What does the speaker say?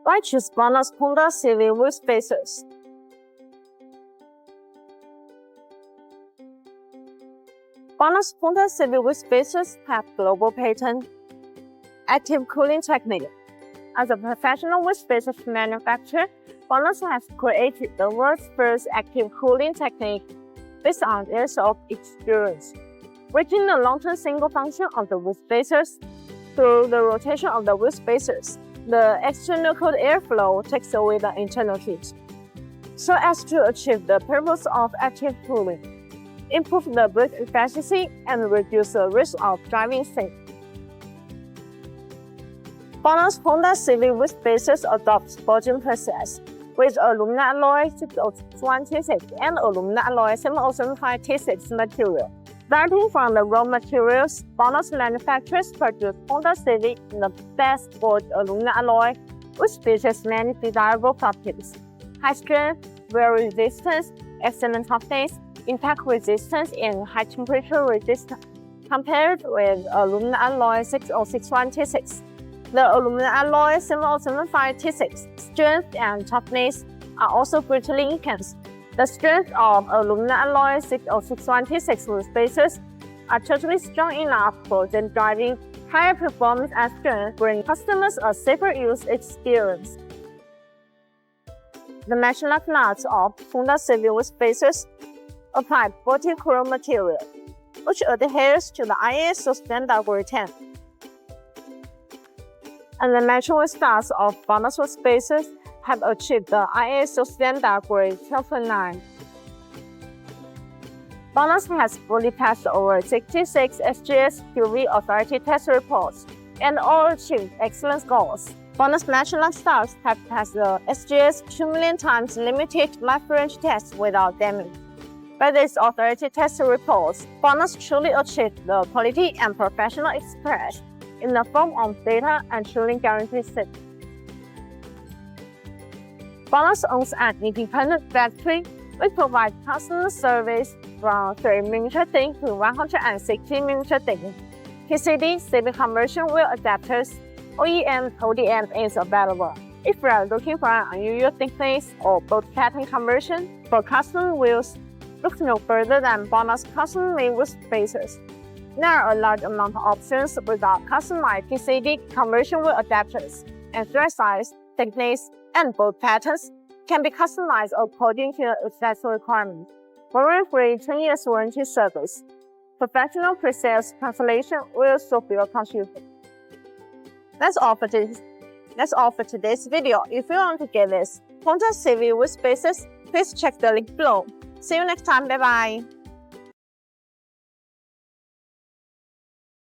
Why choose BONOSS Honda Civic with spacers? BONOSS Honda Civic with spacers have global patent active cooling technique. As a professional with spacers manufacturer, BONOSS has created the world's first active cooling technique based on years of experience. Reaching the long-term single function of the wheel spacers through the rotation of the wheel spacers, the external cold airflow takes away the internal heat, so as to achieve the purpose of active cooling, improve the brake efficiency, and reduce the risk of driving sick. BONOSS Honda Civic with spacers adopts forging process with aluminum alloy 601T6 and aluminum alloy 707T6 material. Starting from the raw materials, BONOSS manufacturers produce Honda Civic in the best forged aluminum alloy, which features many desirable properties: high strength, wear resistance, excellent toughness, impact resistance, and high temperature resistance. Compared with aluminum alloy 6061T6, the aluminum alloy 7075T6 strength and toughness are also greatly enhanced. The strength of aluminum alloy 6061T6 wheel spacers are totally strong enough for gen driving. Higher performance and strength bring customers a safer use experience. The metal nuts of Honda Civic wheel spacers apply multi-chrome material, which adheres to the ISO standard grade 10. And the metal studs of BONOSS wheel spacers have achieved the ISO standard grade 12.9. BONOSS has fully passed over 66 SGS QV authority test reports and all achieved excellent scores. BONOSS metal studs have passed the SGS 2 million times limited life range test without damage. By these authority test reports, BONOSS truly achieved the quality and professional expression in the form of data and truly guaranteed safety. BONOSS owns an independent factory. We provide customer service from 3mm thin to 160mm thin. PCD Civic conversion wheel adapters, OEM is available. If you are looking for an unusual thickness or both pattern conversion for custom wheels, look no further than BONOSS custom-made wheel spacers. There are a large amount of options without customized PCD conversion wheel adapters, and thread size, thickness, and bolt patterns can be customized according to your exact requirements. Worry-free 10 years warranty service. Professional pre-sales cancellation will solve your confusion. That's all for today's video. If you want to get this Honda Civic with spacers, please check the link below. See you next time. Bye bye.